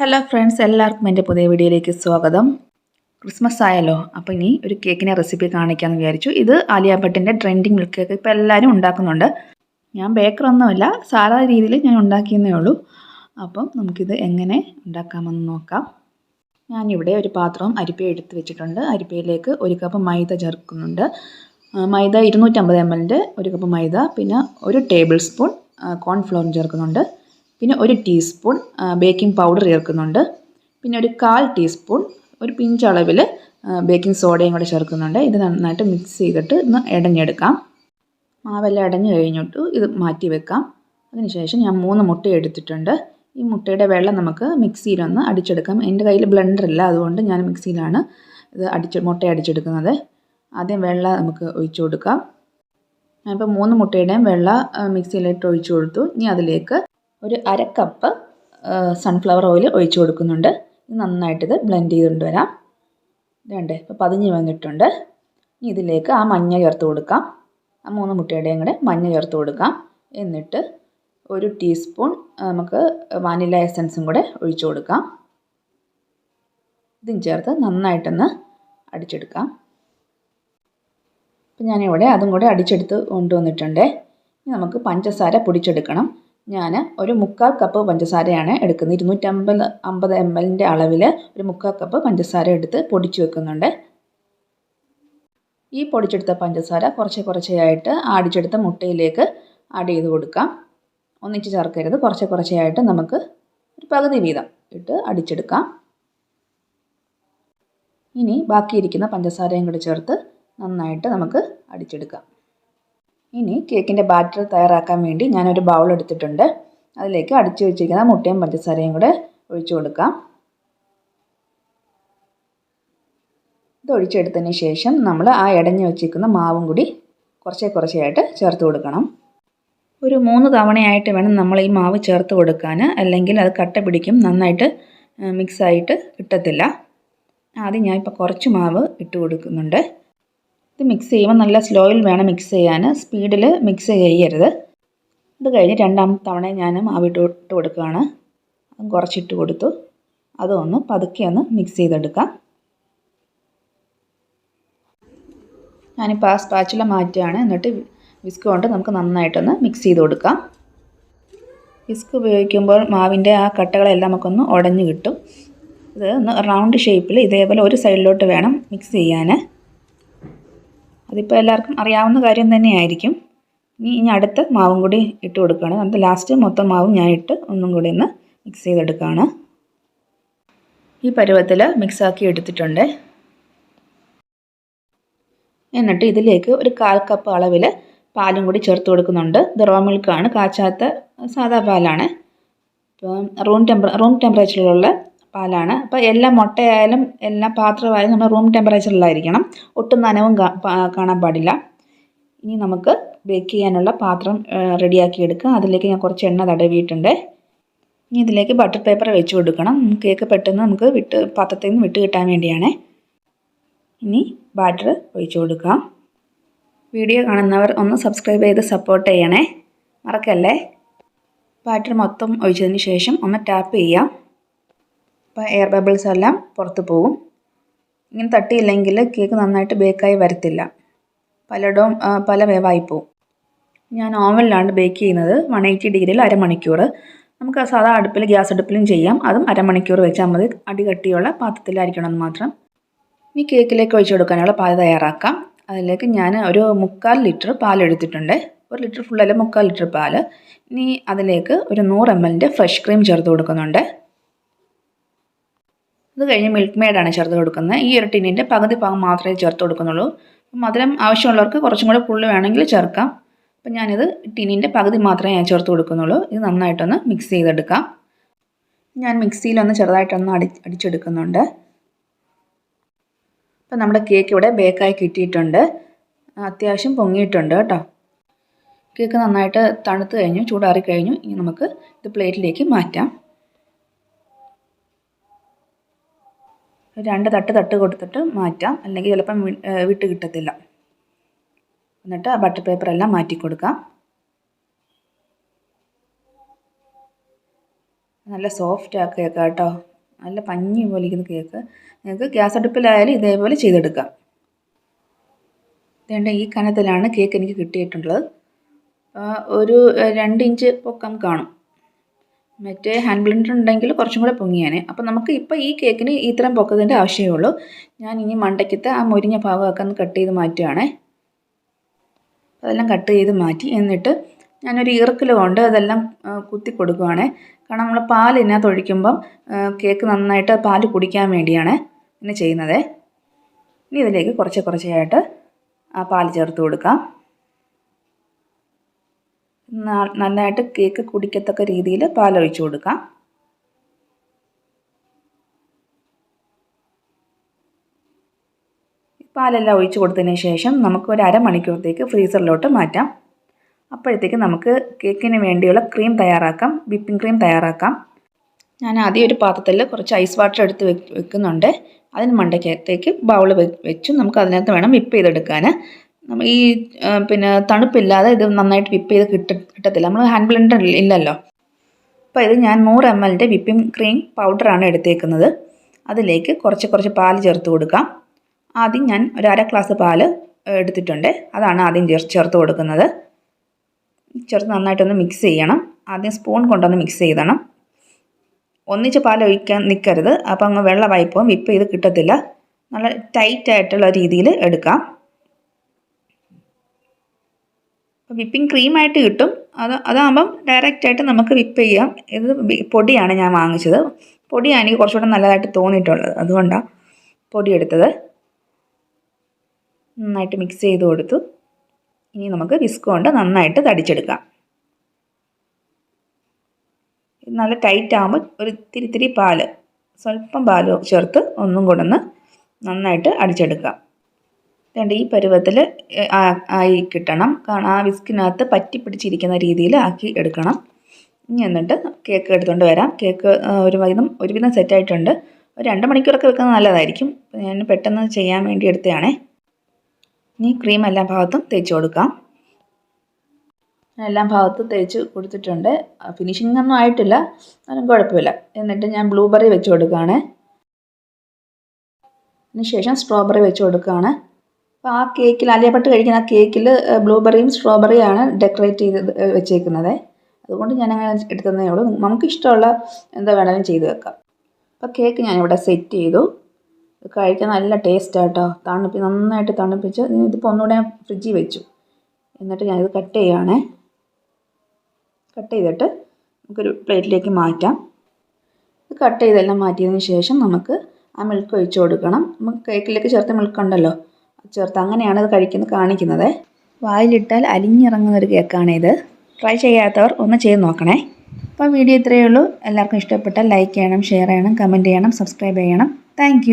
Hello friends, എല്ലാവർക്കും എൻ്റെ പുതിയ വീഡിയോയിലേക്ക് സ്വാഗതം. ക്രിസ്മസ് ആയല്ലോ, അപ്പോൾ ഇനി ഒരു കേക്കിൻ്റെ റെസിപ്പി കാണിക്കാമെന്ന് വിചാരിച്ചു. ഇത് ആലിയ ഭട്ടിൻ്റെ ട്രെൻഡിങ് മിൽക്ക് കേക്ക് ഇപ്പോൾ എല്ലാവരും ഉണ്ടാക്കുന്നുണ്ട്. ഞാൻ ബേക്കറൊന്നുമല്ല, സാധാ രീതിയിൽ ഞാൻ ഉണ്ടാക്കിയെന്നേ ഉള്ളൂ. അപ്പം നമുക്കിത് എങ്ങനെ ഉണ്ടാക്കാമെന്ന് നോക്കാം. ഞാനിവിടെ ഒരു പാത്രവും അരിപ്പയും എടുത്ത് വെച്ചിട്ടുണ്ട്. അരിപ്പയിലേക്ക് 1 കപ്പ് മൈദ ചേർക്കുന്നുണ്ട്. മൈദ 250 ml 1 കപ്പ് മൈദ, പിന്നെ 1 ടേബിൾ സ്പൂൺ കോൺഫ്ലവറും ചേർക്കുന്നുണ്ട്. പിന്നെ 1 ടീസ്പൂൺ ബേക്കിംഗ് പൗഡർ ചേർക്കുന്നുണ്ട്. പിന്നെ ഒരു 1/4 ടീസ്പൂൺ ഒരു പിഞ്ച് അളവിൽ ബേക്കിംഗ് സോഡയും കൂടെ ചേർക്കുന്നുണ്ട്. ഇത് നന്നായിട്ട് മിക്സ് ചെയ്തിട്ട് ഒന്ന് ഇടഞ്ഞെടുക്കാം. മാവെല്ലാം ഇടഞ്ഞു കഴിഞ്ഞിട്ട് ഇത് മാറ്റി വെക്കാം. അതിനുശേഷം ഞാൻ 3 മുട്ട എടുത്തിട്ടുണ്ട്. ഈ മുട്ടയുടെ വെള്ളം നമുക്ക് മിക്സിയിലൊന്ന് അടിച്ചെടുക്കാം. എൻ്റെ കയ്യിൽ ബ്ലെൻഡറില്ല, അതുകൊണ്ട് ഞാൻ മിക്സിയിലാണ് ഇത് മുട്ട അടിച്ചെടുക്കുന്നത്. ആദ്യം വെള്ളം നമുക്ക് ഒഴിച്ചു കൊടുക്കാം. ഞാനിപ്പോൾ 3 മുട്ടയുടെയും വെള്ളം മിക്സിയിലിട്ട് ഒഴിച്ചു കൊടുത്തു. ഇനി അതിലേക്ക് ഒരു 1/2 കപ്പ് സൺഫ്ലവർ ഓയിൽ ഒഴിച്ചു കൊടുക്കുന്നുണ്ട്. ഇത് നന്നായിട്ടിത് ബ്ലെൻഡ് ചെയ്തുകൊണ്ട് വരാം. ഇതുണ്ട്, ഇപ്പോൾ പതിഞ്ഞ് വന്നിട്ടുണ്ട്. ഇനി ഇതിലേക്ക് ആ മഞ്ഞ ചേർത്ത് കൊടുക്കാം. ആ 3 മുട്ടയുടെയും കൂടെ മഞ്ഞ ചേർത്ത് കൊടുക്കാം. എന്നിട്ട് 1 ടീസ്പൂൺ നമുക്ക് വാനില എസൻസും കൂടെ ഒഴിച്ചു കൊടുക്കാം. ഇതും ചേർത്ത് നന്നായിട്ടൊന്ന് അടിച്ചെടുക്കാം. അപ്പോൾ ഞാനിവിടെ അതും കൂടെ അടിച്ചെടുത്ത് കൊണ്ടുവന്നിട്ടുണ്ട്. ഇനി നമുക്ക് പഞ്ചസാര പൊടിച്ചെടുക്കണം. ഞാൻ ഒരു 1/4 കപ്പ് പഞ്ചസാരയാണ് എടുക്കുന്നത്. 250 ml അളവിൽ ഒരു 1/4 കപ്പ് പഞ്ചസാര എടുത്ത് പൊടിച്ച് വെക്കുന്നുണ്ട്. ഈ പൊടിച്ചെടുത്ത പഞ്ചസാര കുറച്ചായിട്ട് അടിച്ചെടുത്ത മുട്ടയിലേക്ക് ആഡ് ചെയ്ത് കൊടുക്കാം. ഒന്നിച്ച് ചേർക്കരുത്, കുറച്ചായിട്ട് നമുക്ക് ഒരു പകുതി വീതം ഇട്ട് അടിച്ചെടുക്കാം. ഇനി ബാക്കിയിരിക്കുന്ന പഞ്ചസാരയും കൂടി ചേർത്ത് നന്നായിട്ട് നമുക്ക് അടിച്ചെടുക്കാം. ഇനി കേക്കിൻ്റെ ബാറ്റർ തയ്യാറാക്കാൻ വേണ്ടി ഞാനൊരു ബൗൾ എടുത്തിട്ടുണ്ട്. അതിലേക്ക് അടിച്ചു വെച്ചിരിക്കുന്ന മുട്ടയും പഞ്ചസാരയും കൂടെ ഒഴിച്ചു കൊടുക്കാം. ഇത് ഒഴിച്ചെടുത്തതിന് ശേഷം നമ്മൾ ആ ഇടഞ്ഞു വെച്ചിരിക്കുന്ന മാവും കൂടി കുറച്ചായിട്ട് ചേർത്ത് കൊടുക്കണം. ഒരു 3 തവണയായിട്ട് വേണം നമ്മൾ ഈ മാവ് ചേർത്ത് കൊടുക്കാൻ, അല്ലെങ്കിൽ അത് കട്ട പിടിക്കും, നന്നായിട്ട് മിക്സായിട്ട് കിട്ടത്തില്ല. ആദ്യം ഞാൻ ഇപ്പോൾ കുറച്ച് മാവ് ഇട്ട് കൊടുക്കുന്നുണ്ട്. ഇത് മിക്സ് ചെയ്യുമ്പോൾ നല്ല സ്ലോയിൽ വേണം മിക്സ് ചെയ്യാൻ, സ്പീഡിൽ മിക്സ് ചെയ്യരുത്. ഇത് കഴിഞ്ഞ് 2ാമത്തെ തവണ ഞാൻ മാവ് ഇട്ട് കൊടുക്കുകയാണ്. അതും കുറച്ചിട്ട് കൊടുത്തു. അതൊന്ന് പതുക്കെ ഒന്ന് മിക്സ് ചെയ്തെടുക്കാം. ഞാനിപ്പോൾ ആ സ്പാച്ചുല മാറ്റുകയാണ്. എന്നിട്ട് വിസ്ക് കൊണ്ട് നമുക്ക് നന്നായിട്ടൊന്ന് മിക്സ് ചെയ്ത് കൊടുക്കാം. വിസ്ക് ഉപയോഗിക്കുമ്പോൾ മാവിൻ്റെ ആ കട്ടകളെല്ലാം നമുക്കൊന്ന് ഉടഞ്ഞ് കിട്ടും. ഇത് ഒന്ന് റൗണ്ട് ഷേപ്പിൽ ഇതേപോലെ ഒരു സൈഡിലോട്ട് വേണം മിക്സ് ചെയ്യാൻ. അതിപ്പോൾ എല്ലാവർക്കും അറിയാവുന്ന കാര്യം തന്നെയായിരിക്കും. ഇനി അടുത്ത മാവും കൂടി ഇട്ട് കൊടുക്കുകയാണ്. അത് ലാസ്റ്റ് മൊത്തം മാവും ഞാൻ ഇട്ട് ഒന്നും കൂടി ഒന്ന് മിക്സ് ചെയ്തെടുക്കുകയാണ്. ഈ പരുവത്തിൽ മിക്സാക്കി എടുത്തിട്ടുണ്ട്. എന്നിട്ട് ഇതിലേക്ക് ഒരു 1/4 കപ്പ് അളവിൽ പാലും കൂടി ചേർത്ത് കൊടുക്കുന്നുണ്ട്. ഇത് റോ മിൽക്കാണ്, കാച്ചാത്ത സാധാ പാലാണ്. ഇപ്പം റൂം ടെമ്പറേച്ചറിലുള്ള പാലാണ്. അപ്പോൾ എല്ലാ മുട്ടയായാലും എല്ലാ പാത്രമായാലും നമ്മൾ റൂം ടെമ്പറേച്ചറിലായിരിക്കണം. ഒട്ടും നനവും കാണാൻ പാടില്ല. ഇനി നമുക്ക് ബേക്ക് ചെയ്യാനുള്ള പാത്രം റെഡിയാക്കി എടുക്കാം. അതിലേക്ക് ഞാൻ കുറച്ച് എണ്ണ തടവിയിട്ടുണ്ട്. ഇനി ഇതിലേക്ക് ബട്ടർ പേപ്പർ വെച്ച് കൊടുക്കണം. കേക്ക് പെട്ടെന്ന് നമുക്ക് പാത്രത്തിൽ നിന്ന് വിട്ട് കിട്ടാൻ വേണ്ടിയാണ്. ഇനി ബാറ്റർ ഒഴിച്ച് കൊടുക്കാം. വീഡിയോ കാണുന്നവർ ഒന്ന് സബ്സ്ക്രൈബ് ചെയ്ത് സപ്പോർട്ട് ചെയ്യണേ, മറക്കല്ലേ. ബാറ്റർ മൊത്തം ഒഴിച്ചതിന് ശേഷം ഒന്ന് ടാപ്പ് ചെയ്യാം. അപ്പോൾ എയർ ബബിൾസ് എല്ലാം പുറത്ത് പോവും. ഇങ്ങനെ തട്ടിയില്ലെങ്കിൽ കേക്ക് നന്നായിട്ട് ബേക്കായി വരത്തില്ല, പലയിടവും പല വേവായി പോവും. ഞാൻ ഓവനിലാണ് ബേക്ക് ചെയ്യുന്നത്. 180 ഡിഗ്രിയിൽ അരമണിക്കൂർ. നമുക്ക് സാധാ അടുപ്പിൽ, ഗ്യാസ് അടുപ്പിലും ചെയ്യാം. അതും അരമണിക്കൂർ വെച്ചാൽ മതി. അടികട്ടിയുള്ള പാത്രത്തിലായിരിക്കണം എന്ന് മാത്രം. ഈ കേക്കിലേക്ക് ഒഴിച്ചു കൊടുക്കാനുള്ള പാൽ തയ്യാറാക്കാം. അതിലേക്ക് ഞാൻ ഒരു 3/4 ലിറ്റർ പാൽ എടുത്തിട്ടുണ്ട്. 1 ലിറ്റർ ഫുള്ളല്ല, 3/4 ലിറ്റർ പാൽ. ഇനി അതിലേക്ക് ഒരു 100 ml ഫ്രഷ് ക്രീം ചേർത്ത് കൊടുക്കുന്നുണ്ട്. അത് കഴിഞ്ഞ് മിൽക്ക് മെയ്ഡാണ് ചേർത്ത് കൊടുക്കുന്നത്. ഈ ഒരു ടിന്നിൻ്റെ പകുതി ഭാഗം മാത്രമേ ചേർത്ത് കൊടുക്കുന്നുള്ളൂ. മധുരം ആവശ്യമുള്ളവർക്ക് കുറച്ചും കൂടെ കൂടുതൽ വേണമെങ്കിൽ ചേർക്കാം. അപ്പം ഞാനിത് ടിന്നിൻ്റെ പകുതി മാത്രമേ ഞാൻ ചേർത്ത് കൊടുക്കുന്നുള്ളൂ. ഇത് നന്നായിട്ടൊന്ന് മിക്സ് ചെയ്തെടുക്കാം. ഞാൻ മിക്സിയിലൊന്ന് ചെറുതായിട്ടൊന്ന് അടിച്ചെടുക്കുന്നുണ്ട്. അപ്പം നമ്മുടെ കേക്ക് ഇവിടെ ബേക്കായി കിട്ടിയിട്ടുണ്ട്. അത്യാവശ്യം പൊങ്ങിയിട്ടുണ്ട് കേട്ടോ. കേക്ക് നന്നായിട്ട് തണുത്ത് കഴിഞ്ഞു, ചൂടാറി കഴിഞ്ഞു. ഇനി നമുക്ക് ഇത് പ്ലേറ്റിലേക്ക് മാറ്റാം. 2 തട്ട് കൊടുത്തിട്ട് മാറ്റാം, അല്ലെങ്കിൽ ചിലപ്പം വിട്ട് കിട്ടത്തില്ല. എന്നിട്ട് ആ ബട്ടർ പേപ്പറെല്ലാം മാറ്റി കൊടുക്കാം. നല്ല സോഫ്റ്റ് കേക്ക് കേട്ടോ. നല്ല പഞ്ഞി പോലെ ഇരിക്കുന്ന കേക്ക്. നിങ്ങൾക്ക് ഗ്യാസ് അടുപ്പിലായാലും ഇതേപോലെ ചെയ്തെടുക്കാം. വേണ്ട ഈ കനത്തിലാണ് കേക്ക് എനിക്ക് കിട്ടിയിട്ടുള്ളത്. ഒരു 2 ഇഞ്ച് പൊക്കം കാണും. മറ്റേ ഹാൻഡ് ബ്ലെൻഡർ ഉണ്ടെങ്കിൽ കുറച്ചും കൂടെ പൊങ്ങിയാനെ. അപ്പോൾ നമുക്ക് ഇപ്പോൾ ഈ കേക്കിന് ഇത്രയും പൊക്കത്തിൻ്റെ ആവശ്യമേ ഉള്ളൂ. ഞാൻ ഇനി മണ്ടയ്ക്കത്തെ ആ മുരിഞ്ഞ ഭാഗമൊക്കെ ഒന്ന് കട്ട് ചെയ്ത് മാറ്റുകയാണേ. അതെല്ലാം കട്ട് ചെയ്ത് മാറ്റി. എന്നിട്ട് ഞാനൊരു ഈർക്കിൽ കൊണ്ട് അതെല്ലാം കുത്തി കൊടുക്കുകയാണേ. കാരണം നമ്മൾ പാൽ ഇതിനകത്ത് ഒഴിക്കുമ്പം കേക്ക് നന്നായിട്ട് പാൽ കുടിക്കാൻ വേണ്ടിയാണ് ഇങ്ങനെ ചെയ്യുന്നത്. ഇനി ഇതിലേക്ക് കുറച്ചായിട്ട് ആ പാൽ ചേർത്ത് കൊടുക്കാം. നന്നായിട്ട് കേക്ക് കുടിക്കത്തക്ക രീതിയിൽ പാലൊഴിച്ച് കൊടുക്കാം. പാലെല്ലാം ഒഴിച്ച് കൊടുത്തതിന് ശേഷം നമുക്ക് ഒരു അരമണിക്കൂറത്തേക്ക് ഫ്രീസറിലോട്ട് മാറ്റാം. അപ്പോഴത്തേക്ക് നമുക്ക് കേക്കിന് വേണ്ടിയുള്ള ക്രീം തയ്യാറാക്കാം. വിപ്പിംഗ് ക്രീം തയ്യാറാക്കാം. ഞാൻ ആദ്യം ഒരു പാത്രത്തിൽ കുറച്ച് ഐസ് വാട്ടർ എടുത്ത് വെക്കുന്നുണ്ട്. അതിന് മണ്ടയ്ക്കകത്തേക്ക് ബൗൾ വെച്ചു നമുക്ക് അതിനകത്ത് വേണം വിപ്പ് ചെയ്തെടുക്കാൻ. ഈ തണുപ്പില്ലാതെ ഇത് നന്നായിട്ട് വിപ്പ് ചെയ്ത് കിട്ടത്തില്ല. നമ്മൾ ഹാൻഡ് ബ്ലെൻഡർ ഇല്ലല്ലോ. അപ്പോൾ ഇത് ഞാൻ 100 ml വിപ്പിംഗ് ക്രീം പൗഡറാണ് എടുത്തേക്കുന്നത്. അതിലേക്ക് കുറച്ച് പാൽ ചേർത്ത് കൊടുക്കാം. ആദ്യം ഞാൻ ഒരു 1/2 ഗ്ലാസ് പാൽ എടുത്തിട്ടുണ്ട്. അതാണ് ആദ്യം ചേർത്ത് കൊടുക്കുന്നത്. ചേർത്ത് നന്നായിട്ടൊന്ന് മിക്സ് ചെയ്യണം. ആദ്യം സ്പൂൺ കൊണ്ടൊന്ന് മിക്സ് ചെയ്യണം. ഒന്നിച്ച് പാൽ ഒഴിക്കാൻ നിൽക്കരുത്. അപ്പോൾ അങ്ങ് വെള്ളമായി പോകും, വിപ്പ് ചെയ്ത് കിട്ടത്തില്ല. നല്ല ടൈറ്റായിട്ടുള്ള രീതിയിൽ എടുക്കാം. അപ്പോൾ വിപ്പിംഗ് ക്രീമായിട്ട് കിട്ടും. അതാകുമ്പം ഡയറക്റ്റായിട്ട് നമുക്ക് വിപ്പ് ചെയ്യാം. ഇത് പൊടിയാണ് ഞാൻ വാങ്ങിച്ചത്. പൊടിയാണ് എനിക്ക് കുറച്ചുകൂടെ നല്ലതായിട്ട് തോന്നിയിട്ടുള്ളത്. അതുകൊണ്ടാണ് പൊടി എടുത്തത്. നന്നായിട്ട് മിക്സ് ചെയ്ത് കൊടുത്തു. ഇനി നമുക്ക് വിസ്ക് കൊണ്ട് നന്നായിട്ട് തടിച്ചെടുക്കാം. നല്ല ടൈറ്റ് ആകുമ്പോൾ ഒരു ഇത്തിരി സ്വല്പം പാൽ ചേർത്ത് ഒന്നും കൂടെ നന്നായിട്ട് അടിച്ചെടുക്കാം. ഈ പരുവത്തിൽ ആയി കിട്ടണം. കാരണം ആ വിസ്കിനകത്ത് പറ്റി പിടിച്ചിരിക്കുന്ന രീതിയിൽ ആക്കി എടുക്കണം. ഇനി എന്നിട്ട് കേക്ക് എടുത്തുകൊണ്ട് വരാം. കേക്ക് ഒരുവിധം സെറ്റായിട്ടുണ്ട്. ഒരു 2 മണിക്കൂറൊക്കെ വെക്കുന്നത് നല്ലതായിരിക്കും. ഞാൻ പെട്ടെന്ന് ചെയ്യാൻ വേണ്ടി എടുത്തതാണേ. ഇനി ക്രീം എല്ലാ ഭാഗത്തും തേച്ച് കൊടുക്കാം. എല്ലാ ഭാഗത്തും തേച്ച് കൊടുത്തിട്ടുണ്ട്. ഫിനിഷിംഗ് ഒന്നും ആയിട്ടില്ല, അതിനും കുഴപ്പമില്ല. എന്നിട്ട് ഞാൻ ബ്ലൂബെറി വെച്ച് കൊടുക്കുകയാണ്. അതിനുശേഷം സ്ട്രോബെറി വെച്ച് കൊടുക്കുകയാണ്. അപ്പോൾ ആ കേക്കിൽ ആലിയ ഭട്ട് കഴിക്കുന്ന ആ കേക്കിൽ ബ്ലൂബെറിയും സ്ട്രോബെറിയാണ് ഡെക്കറേറ്റ് ചെയ്ത് വെച്ചേക്കുന്നത്. അതുകൊണ്ട് ഞാനങ്ങനെ എടുത്തതേ ഉള്ളൂ. നമുക്ക് ഇഷ്ടമുള്ള എന്താ വേണമെങ്കിലും ചെയ്ത് വെക്കാം. അപ്പോൾ കേക്ക് ഞാനിവിടെ സെറ്റ് ചെയ്തു. കഴിക്കാൻ നല്ല ടേസ്റ്റാട്ടോ. നന്നായിട്ട് തണുപ്പിച്ച് ഇതിപ്പോൾ ഒന്നുകൂടെ ഫ്രിഡ്ജിൽ വെച്ചു. എന്നിട്ട് ഞാനിത് കട്ട് ചെയ്യുകയാണേ. കട്ട് ചെയ്തിട്ട് നമുക്കൊരു പ്ലേറ്റിലേക്ക് മാറ്റാം. ഇത് കട്ട് ചെയ്തെല്ലാം മാറ്റിയതിന് ശേഷം നമുക്ക് ആ മിൽക്ക് ഒഴിച്ച് കൊടുക്കണം. നമുക്ക് കേക്കിലേക്ക് ചേർത്ത മിൽക്ക് ഉണ്ടല്ലോ, ചേർത്ത് അങ്ങനെയാണ് ഇത് കാണിക്കുന്നത്. വായിലിട്ടാൽ അലിഞ്ഞിറങ്ങുന്നൊരു കേക്കാണിത്. ട്രൈ ചെയ്യാത്തവർ ഒന്ന് ചെയ്ത് നോക്കണേ. അപ്പോൾ വീഡിയോ ഇത്രയേ ഉള്ളൂ. എല്ലാവർക്കും ഇഷ്ടപ്പെട്ടാൽ ലൈക്ക് ചെയ്യണം, ഷെയർ ചെയ്യണം, കമൻറ്റ് ചെയ്യണം, സബ്സ്ക്രൈബ് ചെയ്യണം. താങ്ക്